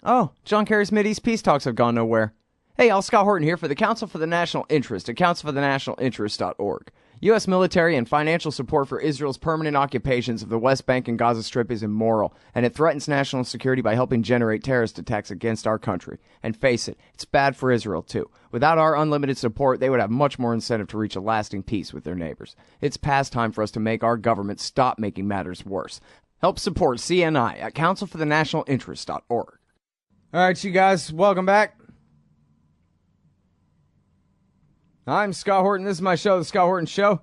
Oh, John Kerry's Mideast peace talks have gone nowhere. Hey, Scott Horton here for the Council for the National Interest at councilforthenationalinterest.org. U.S. military and financial support for Israel's permanent occupations of the West Bank and Gaza Strip is immoral, and it threatens national security by helping generate terrorist attacks against our country. And face it, it's bad for Israel, too. Without our unlimited support, they would have much more incentive to reach a lasting peace with their neighbors. It's past time for us to make our government stop making matters worse. Help support CNI at councilforthenationalinterest.org. All right, you guys, welcome back. I'm Scott Horton. This is my show, The Scott Horton Show.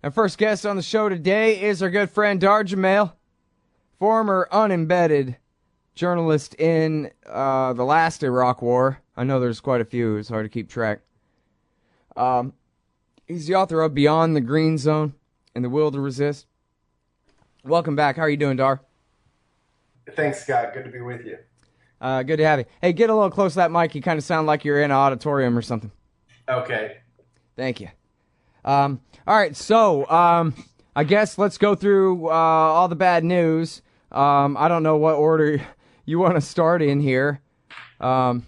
Our first guest on the show today is our good friend Dahr Jamail, former unembedded journalist in the last Iraq War. I know there's quite a few. It's hard to keep track. He's the author of Beyond the Green Zone and The Will to Resist. Welcome back. How are you doing, Dahr? Thanks, Scott. Good to be with you. Good to have you. Hey, get a little close to that mic. You kind of sound like you're in an auditorium or something. Okay. Thank you. All right, so I guess let's go through all the bad news. I don't know what order you want to start in here. When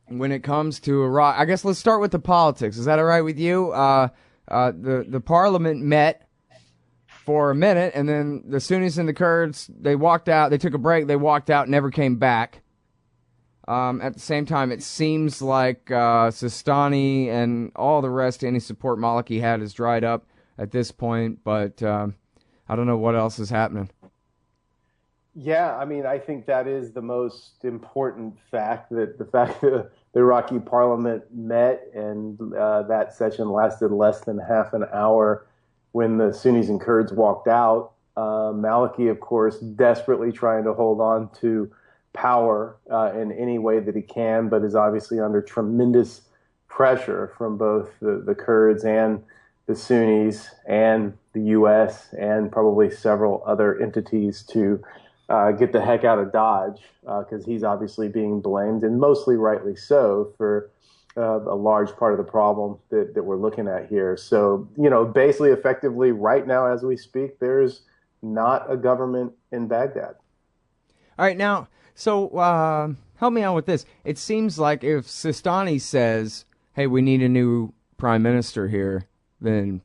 it comes to Iraq, I guess let's start with the politics. Is that all right with you? The parliament met for a minute, and then the Sunnis and the Kurds, they walked out. They took a break. They walked out, never came back. At the same time, it seems like Sistani and all the rest, any support Maliki had, is dried up at this point. But I don't know what else is happening. Yeah, I mean, I think that is the most important fact, that the fact that the Iraqi parliament met and that session lasted less than half an hour when the Sunnis and Kurds walked out. Maliki, of course, desperately trying to hold on to power in any way that he can, but is obviously under tremendous pressure from both the Kurds and the Sunnis and the U.S. and probably several other entities to get the heck out of Dodge, because he's obviously being blamed, and mostly rightly so, for a large part of the problem that we're looking at here. So, basically, effectively, right now as we speak, there's not a government in Baghdad. All right, now, so help me out with this. It seems like if Sistani says, hey, we need a new prime minister here, then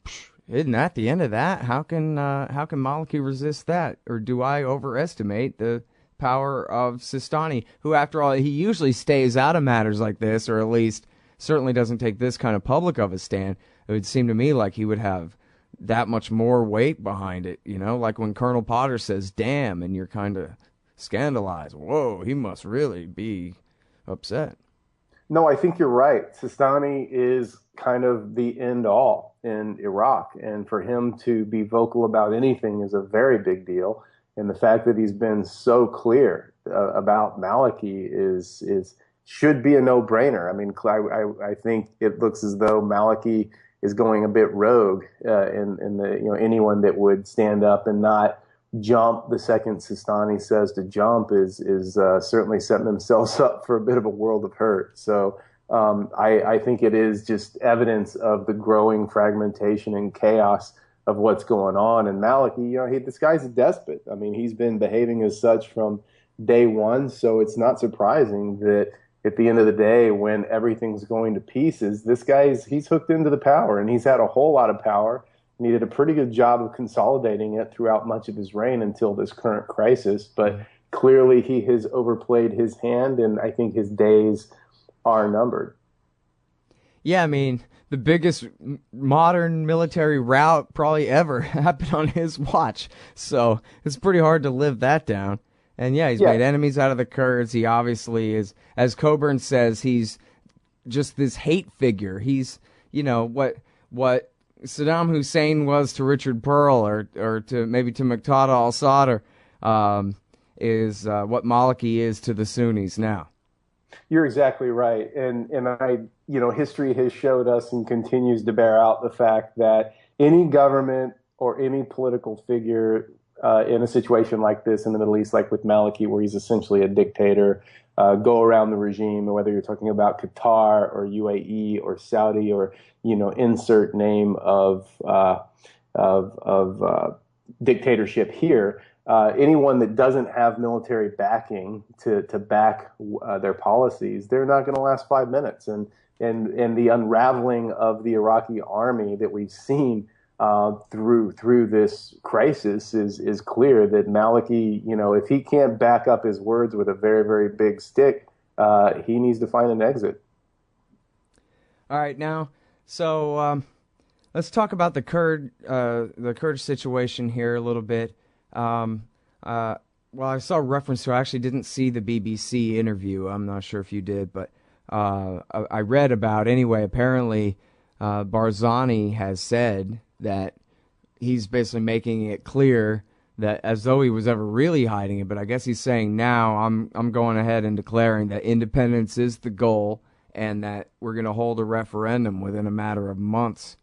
isn't that the end of that? How can Maliki resist that? Or do I overestimate the power of Sistani, who, after all, he usually stays out of matters like this, or at least certainly doesn't take this kind of public of a stand? It would seem to me like he would have that much more weight behind it, like when Colonel Potter says, damn, and you're kind of scandalized. Whoa, he must really be upset. No, I think you're right. Sistani is kind of the end all in Iraq, and for him to be vocal about anything is a very big deal. And the fact that he's been so clear about Maliki is should be a no-brainer. I mean, I think it looks as though Maliki is going a bit rogue in the anyone that would stand up and not jump the second Sistani says to jump is certainly setting themselves up for a bit of a world of hurt. So I think it is just evidence of the growing fragmentation and chaos of what's going on. And Maliki, this guy's a despot. I mean, he's been behaving as such from day one. So it's not surprising that at the end of the day, when everything's going to pieces, he's hooked into the power, and he's had a whole lot of power. And he did a pretty good job of consolidating it throughout much of his reign until this current crisis. But clearly he has overplayed his hand, and I think his days are numbered. Yeah, I mean, the biggest modern military rout probably ever happened on his watch. So it's pretty hard to live that down. And yeah, he's made enemies out of the Kurds. He obviously is, as Coburn says, he's just this hate figure. He's, what Saddam Hussein was to Richard Pearl, or to maybe to Muqtada al-Sadr, is what Maliki is to the Sunnis now. You're exactly right. And history has showed us and continues to bear out the fact that any government or any political figure in a situation like this in the Middle East, like with Maliki, where he's essentially a dictator, go around the regime, whether you're talking about Qatar or UAE or Saudi or, insert name of dictatorship here, anyone that doesn't have military backing to back their policies, they're not going to last 5 minutes. And the unraveling of the Iraqi army that we've seen through this crisis is clear that Maliki, if he can't back up his words with a very, very big stick, he needs to find an exit. All right, now, so let's talk about the Kurd situation here a little bit. Well, I saw a reference to. I actually didn't see the BBC interview. I'm not sure if you did, but I read about anyway. Apparently, Barzani has said that he's basically making it clear that as though he was ever really hiding it, but I guess he's saying now I'm going ahead and declaring that independence is the goal and that we're going to hold a referendum within a matter of months.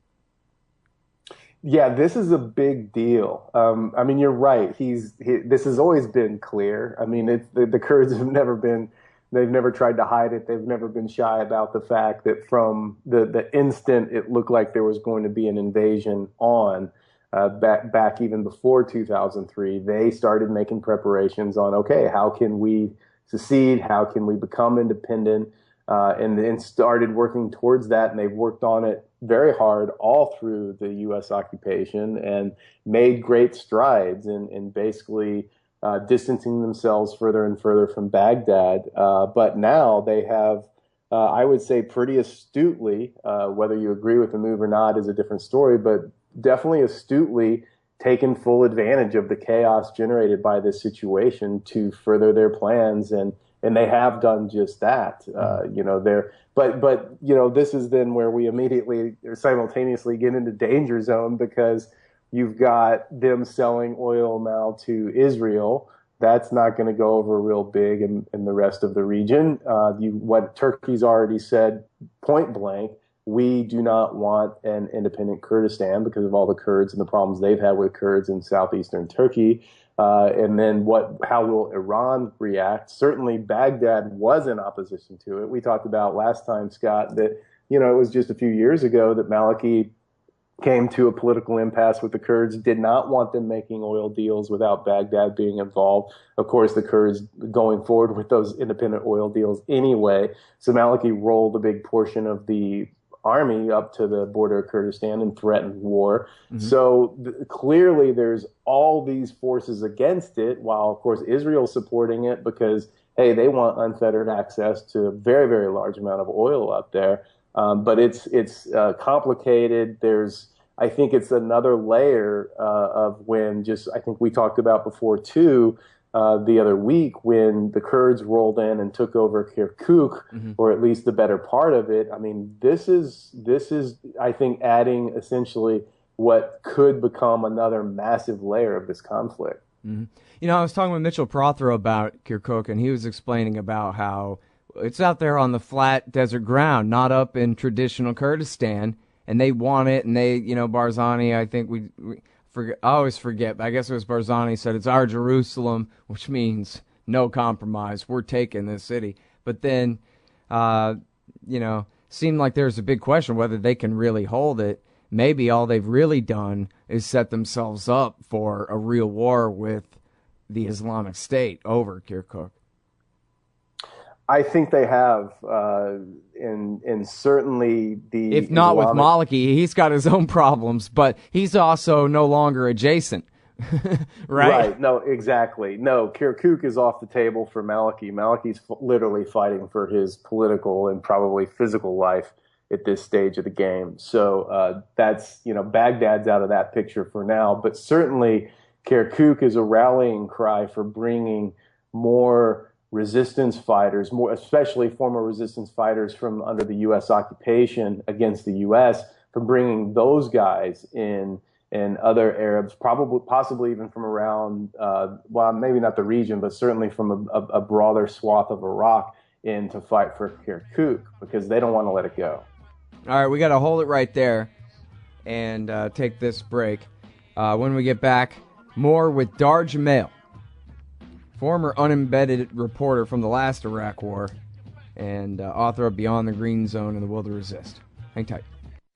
Yeah, this is a big deal. I mean, you're right. This has always been clear. I mean, the Kurds have they've never tried to hide it. They've never been shy about the fact that from the instant it looked like there was going to be an invasion on, back even before 2003, they started making preparations on, okay, how can we secede? How can we become independent? And then started working towards that, and they've worked on it very hard all through the U.S. occupation and made great strides in basically distancing themselves further and further from Baghdad. But now they have, I would say pretty astutely, whether you agree with the move or not is a different story, but definitely astutely taken full advantage of the chaos generated by this situation to further their plans, and they have done just that. But this is then where we immediately or simultaneously get into danger zone, because you've got them selling oil now to Israel. That's not going to go over real big in the rest of the region. What Turkey's already said point blank, we do not want an independent Kurdistan because of all the Kurds and the problems they've had with Kurds in southeastern Turkey. And then how will Iran react? Certainly Baghdad was in opposition to it. We talked about last time, Scott, that, it was just a few years ago that Maliki came to a political impasse with the Kurds, did not want them making oil deals without Baghdad being involved. Of course, the Kurds going forward with those independent oil deals anyway. So Maliki rolled a big portion of the army up to the border of Kurdistan and threatened war. Mm-hmm. So clearly there's all these forces against it, while of course Israel's supporting it because, hey, they want unfettered access to a very, very large amount of oil up there. But it's complicated. I think it's another layer of when I think we talked about before too, the other week when the Kurds rolled in and took over Kirkuk, mm-hmm. or at least the better part of it. I mean, this is I think adding essentially what could become another massive layer of this conflict. Mm-hmm. I was talking with Mitchell Prothero about Kirkuk, and he was explaining about how it's out there on the flat desert ground, not up in traditional Kurdistan, and they want it, and they, Barzani, I think I always forget, but I guess it was Barzani said it's our Jerusalem, which means no compromise. We're taking this city. But then, seemed like there's a big question whether they can really hold it. Maybe all they've really done is set themselves up for a real war with the Islamic State over Kirkuk. I think they have, and certainly the if not with Maliki, he's got his own problems, but he's also no longer adjacent, right? Right. No, exactly. No, Kirkuk is off the table for Maliki. Maliki's literally fighting for his political and probably physical life at this stage of the game. So that's Baghdad's out of that picture for now, but certainly Kirkuk is a rallying cry for bringing more resistance fighters, more especially former resistance fighters from under the U.S. occupation against the U.S., from bringing those guys in and other Arabs, possibly even from around, maybe not the region, but certainly from a broader swath of Iraq in to fight for Kirkuk because they don't want to let it go. All right, we got to hold it right there and take this break. When we get back, more with Dahr Jamail, former unembedded reporter from the last Iraq War and author of Beyond the Green Zone and the Will to Resist. Hang tight.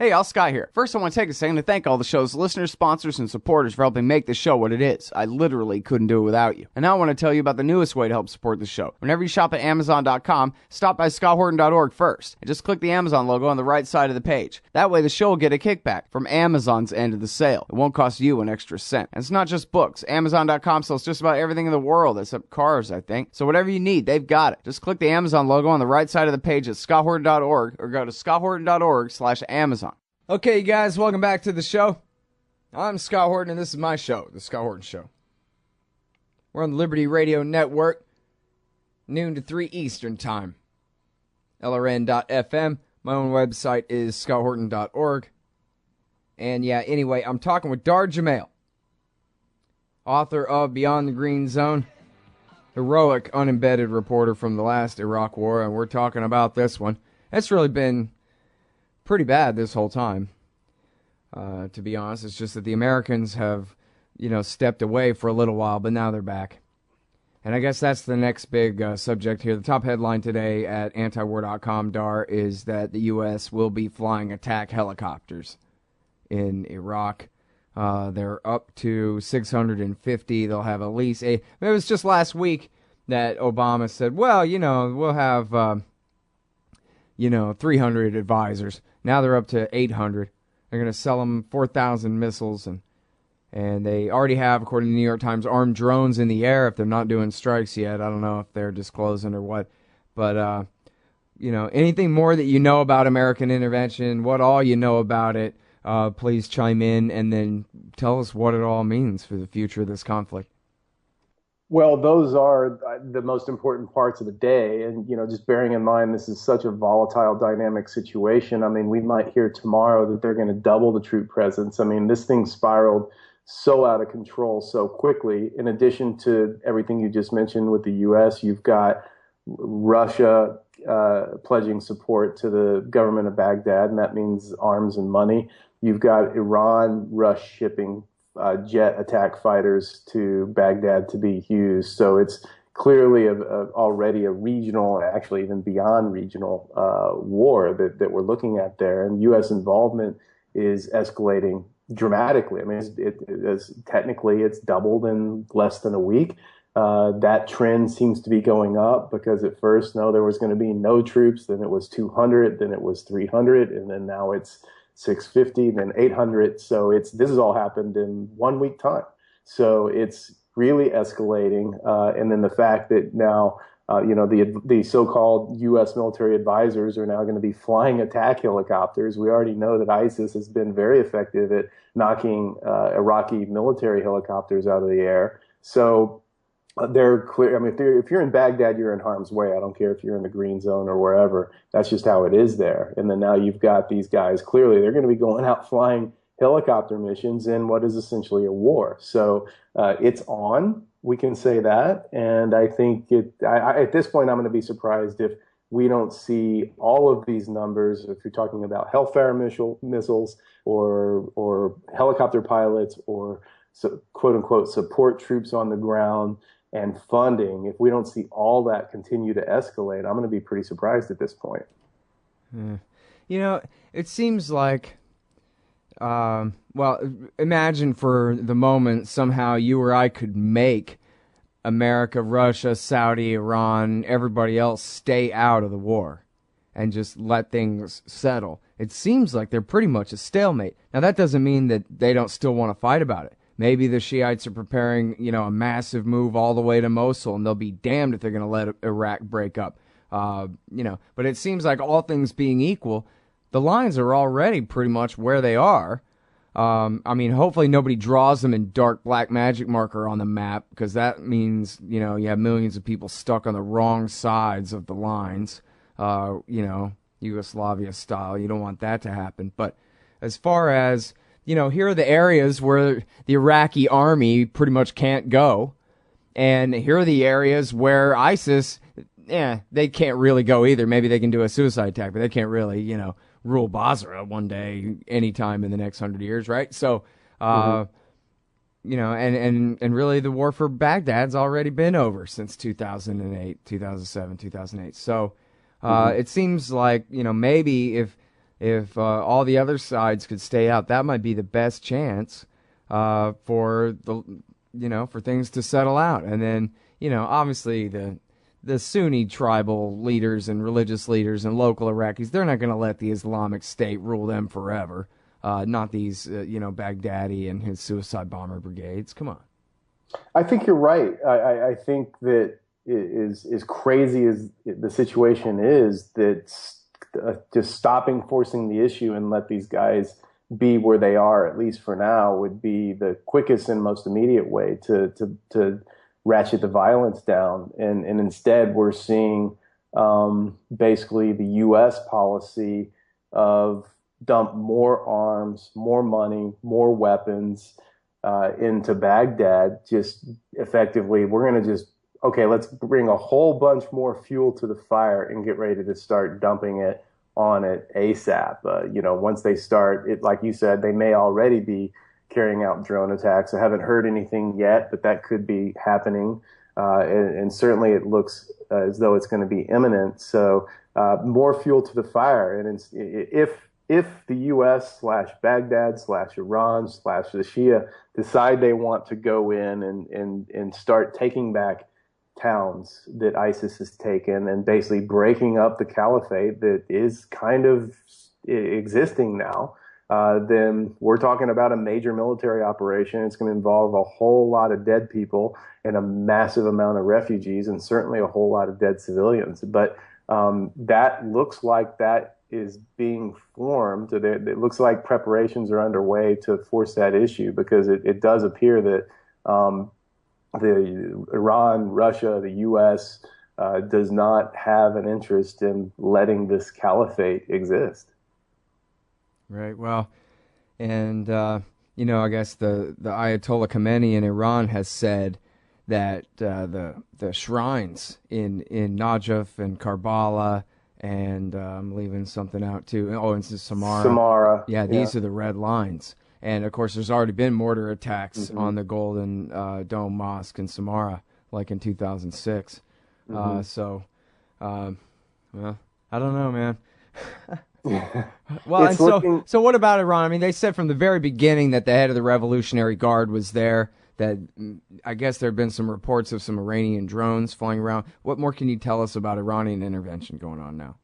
Hey, Al Scott here. First, I want to take a second to thank all the show's listeners, sponsors, and supporters for helping make the show what it is. I literally couldn't do it without you. And now I want to tell you about the newest way to help support the show. Whenever you shop at Amazon.com, stop by ScottHorton.org first, and just click the Amazon logo on the right side of the page. That way, the show will get a kickback from Amazon's end of the sale. It won't cost you an extra cent. And it's not just books. Amazon.com sells just about everything in the world, except cars, I think. So whatever you need, they've got it. Just click the Amazon logo on the right side of the page at ScottHorton.org, or go to ScottHorton.org/Amazon. Okay, you guys, welcome back to the show. I'm Scott Horton, and this is my show, The Scott Horton Show. We're on the Liberty Radio Network, noon to 3 Eastern Time. LRN.FM. My own website is ScottHorton.org. And yeah, anyway, I'm talking with Dahr Jamail, author of Beyond the Green Zone, heroic unembedded reporter from the last Iraq War, and we're talking about this one. It's really been pretty bad this whole time, to be honest. It's just that the Americans have, stepped away for a little while, but now they're back. And I guess that's the next big subject here. The top headline today at antiwar.com, Dahr, is that the U.S. will be flying attack helicopters in Iraq. They're up to 650. They'll have at least it was just last week that Obama said, well, we'll have 300 advisors. Now they're up to 800. They're going to sell them 4,000 missiles, and they already have, according to the New York Times, armed drones in the air. If they're not doing strikes yet, I don't know if they're disclosing or what. But anything more that you know about American intervention, what all you know about it, please chime in and then tell us what it all means for the future of this conflict. Well, those are the most important parts of the day. And, just bearing in mind, this is such a volatile, dynamic situation. I mean, we might hear tomorrow that they're going to double the troop presence. I mean, this thing spiraled so out of control so quickly. In addition to everything you just mentioned with the U.S., you've got Russia pledging support to the government of Baghdad, and that means arms and money. You've got Iran shipping jet attack fighters to Baghdad to be used. So it's clearly already a regional, actually even beyond regional war that we're looking at there. And U.S. involvement is escalating dramatically. I mean, technically it's doubled in less than a week. That trend seems to be going up because at first, there was going to be no troops. Then it was 200, then it was 300, and then now it's 650, then 800. So this has all happened in 1 week time. So it's really escalating. And then the fact that now, the so-called U.S. military advisors are now going to be flying attack helicopters. We already know that ISIS has been very effective at knocking Iraqi military helicopters out of the air. So they're clear. I mean, if you're in Baghdad, you're in harm's way. I don't care if you're in the green zone or wherever. That's just how it is there. And then now you've got these guys. Clearly, they're going to be going out flying helicopter missions in what is essentially a war. So it's on. We can say that. And I think at this point, I'm going to be surprised if we don't see all of these numbers. If you're talking about Hellfire missiles or helicopter pilots or quote unquote support troops on the ground and funding, if we don't see all that continue to escalate, I'm going to be pretty surprised at this point. It seems like, imagine for the moment somehow you or I could make America, Russia, Saudi, Iran, everybody else stay out of the war and just let things settle. It seems like they're pretty much a stalemate. Now, that doesn't mean that they don't still want to fight about it. Maybe the Shiites are preparing, a massive move all the way to Mosul, and they'll be damned if they're going to let Iraq break up. But it seems like all things being equal, the lines are already pretty much where they are. Hopefully nobody draws them in dark black magic marker on the map, because that means, you have millions of people stuck on the wrong sides of the lines, Yugoslavia style. You don't want that to happen. But as far as here are the areas where the Iraqi army pretty much can't go. And here are the areas where ISIS, they can't really go either. Maybe they can do a suicide attack, but they can't really, rule Basra one day, anytime in the next 100 years, right? So, and really the war for Baghdad's already been over since 2008, 2007, 2008. So, it seems like, maybe if if all the other sides could stay out, that might be the best chance for for things to settle out. And then, obviously the Sunni tribal leaders and religious leaders and local Iraqis, they're not going to let the Islamic State rule them forever. Not these, Baghdadi and his suicide bomber brigades. Come on. I think you're right. I think that as crazy as the situation is, that just stopping forcing the issue and let these guys be where they are, at least for now, would be the quickest and most immediate way to ratchet the violence down. And instead, we're seeing basically the U.S. policy of dump more arms, more money, more weapons into Baghdad. Just effectively, we're going to just, okay, let's bring a whole bunch more fuel to the fire and get ready to start dumping it on it ASAP. Once they start, it, like you said, they may already be carrying out drone attacks. I haven't heard anything yet, but that could be happening. And certainly it looks as though it's going to be imminent. So more fuel to the fire. And if the U.S. / Baghdad / Iran / the Shia decide they want to go in and start taking back towns that ISIS has taken and basically breaking up the caliphate that is kind of existing now, then we're talking about a major military operation. It's going to involve a whole lot of dead people and a massive amount of refugees and certainly a whole lot of dead civilians. But that looks like that is being formed. It looks like preparations are underway to force that issue, because it does appear that the Iran, Russia, the U.S. Does not have an interest in letting this caliphate exist. Right. Well, and I guess the Ayatollah Khamenei in Iran has said that the shrines in Najaf and Karbala, and I'm leaving something out too. Oh, and Samarra. Yeah, these are the red lines. And, of course, there's already been mortar attacks on the Golden Dome Mosque in Samarra, like in 2006. Well, I don't know, man. Well, so what about Iran? I mean, they said from the very beginning that the head of the Revolutionary Guard was there, that I guess there have been some reports of some Iranian drones flying around. What more can you tell us about Iranian intervention going on now?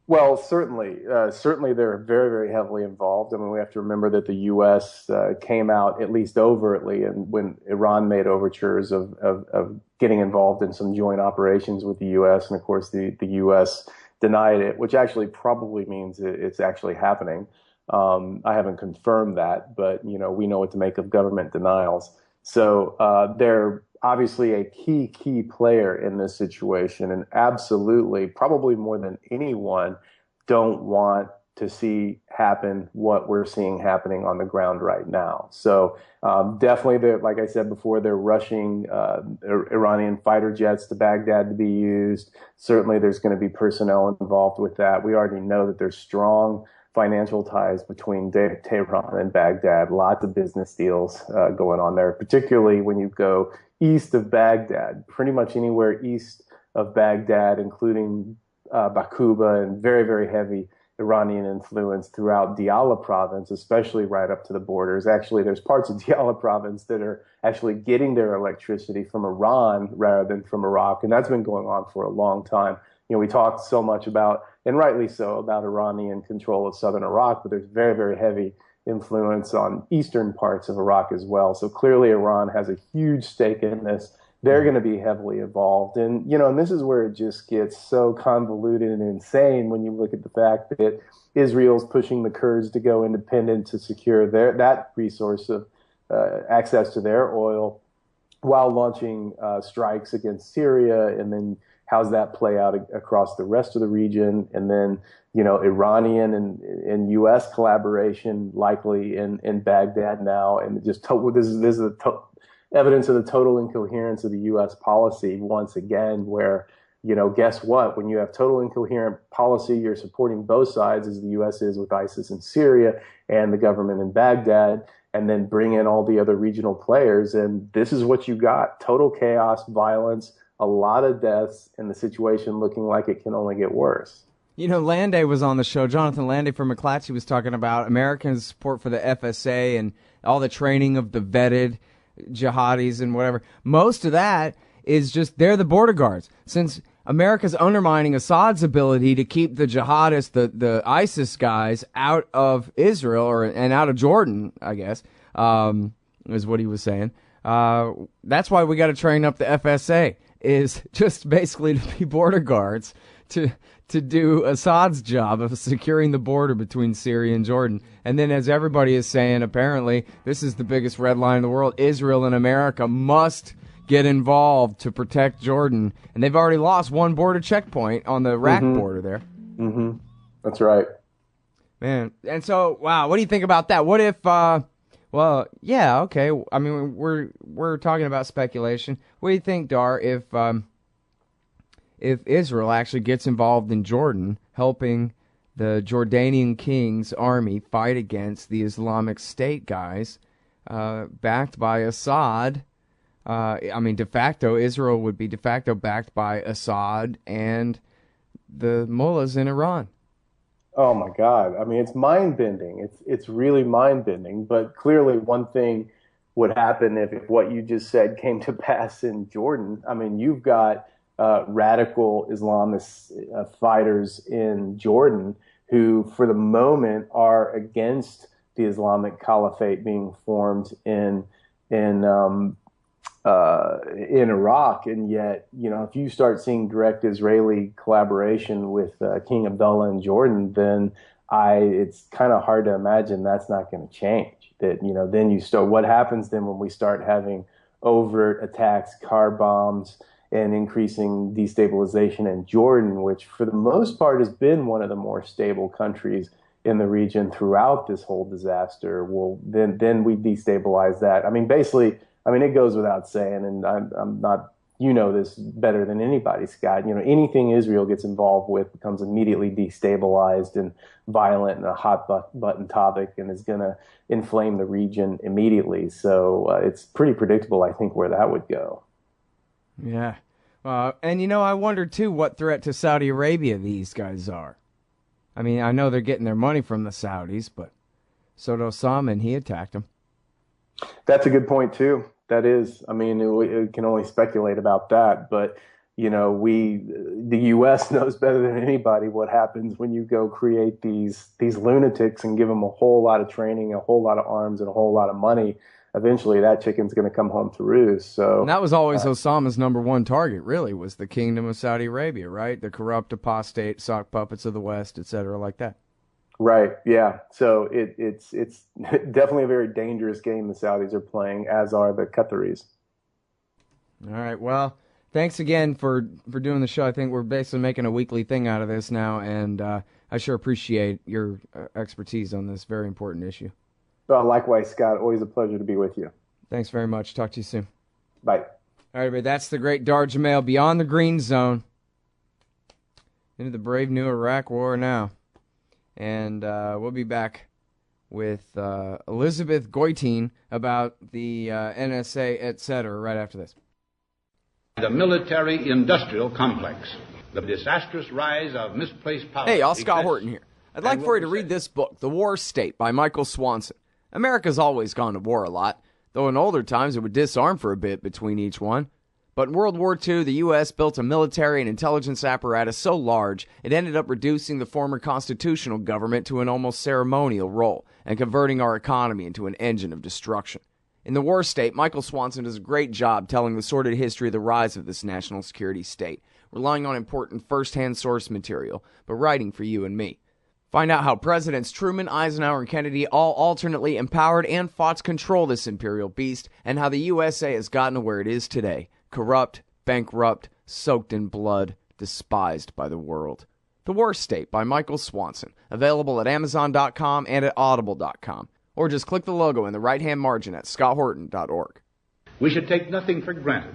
Well, certainly they're very, very heavily involved. I mean, we have to remember that the U.S. Came out at least overtly, and when Iran made overtures of getting involved in some joint operations with the U.S., and of course the U.S. denied it, which actually probably means it's actually happening. I haven't confirmed that, but we know what to make of government denials. So they're obviously a key player in this situation, and absolutely, probably more than anyone, don't want to see happen what we're seeing happening on the ground right now. So definitely, like I said before, they're rushing Iranian fighter jets to Baghdad to be used. Certainly, there's going to be personnel involved with that. We already know that there's strong financial ties between Tehran and Baghdad. Lots of business deals going on there, particularly when you go east of Baghdad, pretty much anywhere east of Baghdad, including Bakuba, and very, very heavy Iranian influence throughout Diyala province, especially right up to the borders. Actually, there's parts of Diyala province that are actually getting their electricity from Iran rather than from Iraq, and that's been going on for a long time. We talked so much about, and rightly so, about Iranian control of southern Iraq, but there's very, very heavy influence on eastern parts of Iraq as well. So clearly Iran has a huge stake in this. They're going to be heavily involved. And, and this is where it just gets so convoluted and insane when you look at the fact that Israel's pushing the Kurds to go independent to secure that resource of access to their oil, while launching strikes against Syria. And then how's that play out across the rest of the region? And then, Iranian and U.S. collaboration likely in Baghdad now. And just this is evidence of the total incoherence of the U.S. policy once again, where, guess what? When you have total incoherent policy, you're supporting both sides, as the U.S. is with ISIS in Syria and the government in Baghdad, and then bring in all the other regional players. And this is what you got: total chaos, violence, a lot of deaths, and the situation looking like it can only get worse. Landay was on the show. Jonathan Landay from McClatchy was talking about American support for the FSA and all the training of the vetted jihadis and whatever. Most of that is just they're the border guards. Since America's undermining Assad's ability to keep the jihadists, the ISIS guys, out of Israel and out of Jordan, I guess, is what he was saying. That's why we got to train up the FSA, is just basically to be border guards to do Assad's job of securing the border between Syria and Jordan. And then, as everybody is saying, apparently, this is the biggest red line in the world. Israel and America must get involved to protect Jordan. And they've already lost one border checkpoint on the Iraq border there. Mm-hmm. That's right. Man. And so, wow, what do you think about that? What if, well, yeah, okay. I mean, we're talking about speculation. What do you think, Dahr, if Israel actually gets involved in Jordan, helping the Jordanian king's army fight against the Islamic State guys, backed by Assad? De facto, Israel would be de facto backed by Assad and the mullahs in Iran. Oh my God! I mean, it's mind-bending. It's really mind-bending. But clearly, one thing would happen if what you just said came to pass in Jordan. I mean, you've got radical Islamist fighters in Jordan who, for the moment, are against the Islamic Caliphate being formed in Iraq, and yet, if you start seeing direct Israeli collaboration with King Abdullah in Jordan, then it's kind of hard to imagine that's not going to change. That then you start. What happens then when we start having overt attacks, car bombs, and increasing destabilization in Jordan, which for the most part has been one of the more stable countries in the region throughout this whole disaster? Well, then we destabilize that. I mean, basically. It goes without saying, and I'm not, this better than anybody, Scott. Anything Israel gets involved with becomes immediately destabilized and violent and a hot button topic, and is going to inflame the region immediately. So it's pretty predictable, I think, where that would go. Yeah. And, I wonder, too, what threat to Saudi Arabia these guys are. I mean, I know they're getting their money from the Saudis, but so did Osama, and he attacked them. That's a good point, too. That is, we can only speculate about that, but the U.S. knows better than anybody what happens when you go create these lunatics and give them a whole lot of training, a whole lot of arms, and a whole lot of money. Eventually, that chicken's going to come home to roost. So and that was always Osama's number one target. Really, was the Kingdom of Saudi Arabia, right? The corrupt, apostate, sock puppets of the West, etc., like that. Right. Yeah. So it's definitely a very dangerous game the Saudis are playing, as are the Qataris. All right. Well, thanks again for doing the show. I think we're basically making a weekly thing out of this now, and I sure appreciate your expertise on this very important issue. Well, likewise, Scott. Always a pleasure to be with you. Thanks very much. Talk to you soon. Bye. All right, everybody. That's the great Dahr Jamail, Beyond the Green Zone, into the brave new Iraq War now. And we'll be back with Elizabeth Goitein about the NSA, etc., right after this. The military-industrial complex, the disastrous rise of misplaced power. Hey, y'all, Scott Horton here. I'd like for you to read this book, The War State, by Michael Swanson. America's always gone to war a lot, though in older times it would disarm for a bit between each one. But in World War II, the U.S. built a military and intelligence apparatus so large, it ended up reducing the former constitutional government to an almost ceremonial role and converting our economy into an engine of destruction. In The War State, Michael Swanson does a great job telling the sordid history of the rise of this national security state, relying on important first-hand source material, but writing for you and me. Find out how Presidents Truman, Eisenhower, and Kennedy all alternately empowered and fought to control this imperial beast, and how the USA has gotten to where it is today. Corrupt, bankrupt, soaked in blood, despised by the world. The War State by Michael Swanson. Available at Amazon.com and at Audible.com. Or just click the logo in the right-hand margin at scotthorton.org. We should take nothing for granted.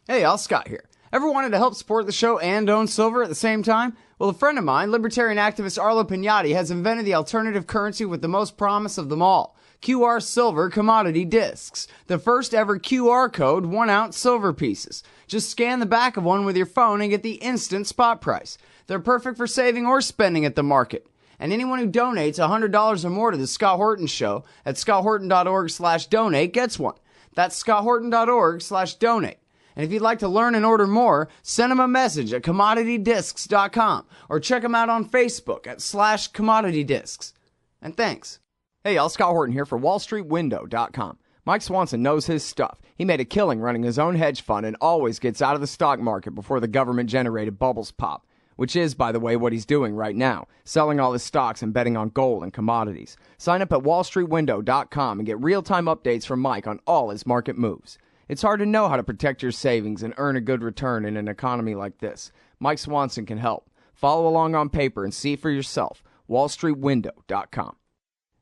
Hey, all, Scott here. Ever wanted to help support the show and own silver at the same time? Well, a friend of mine, libertarian activist Arlo Pignati, has invented the alternative currency with the most promise of them all. QR Silver Commodity Discs, the first ever QR code 1-ounce silver pieces. Just scan the back of one with your phone and get the instant spot price. They're perfect for saving or spending at the market. And anyone who donates $100 or more to the Scott Horton Show at scotthorton.org/donate gets one. That's scotthorton.org/donate. And if you'd like to learn and order more, send them a message at commoditydiscs.com or check them out on Facebook at /commoditydiscs. And thanks. Hey y'all, Scott Horton here for wallstreetwindow.com. Mike Swanson knows his stuff. He made a killing running his own hedge fund and always gets out of the stock market before the government-generated bubbles pop, which is, by the way, what he's doing right now, selling all his stocks and betting on gold and commodities. Sign up at wallstreetwindow.com and get real-time updates from Mike on all his market moves. It's hard to know how to protect your savings and earn a good return in an economy like this. Mike Swanson can help. Follow along on paper and see for yourself. wallstreetwindow.com.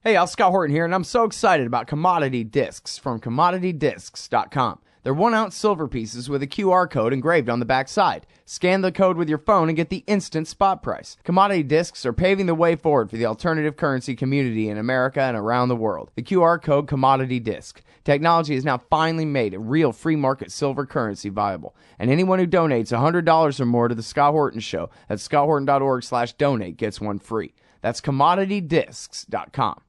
Hey, I'm Scott Horton here, and I'm so excited about commodity discs from commoditydiscs.com. They're 1-ounce silver pieces with a QR code engraved on the back side. Scan the code with your phone and get the instant spot price. Commodity discs are paving the way forward for the alternative currency community in America and around the world. The QR code Commodity Disc. Technology has now finally made a real free market silver currency viable. And anyone who donates $100 or more to the Scott Horton Show at scotthorton.org/donate gets one free. That's commoditydiscs.com.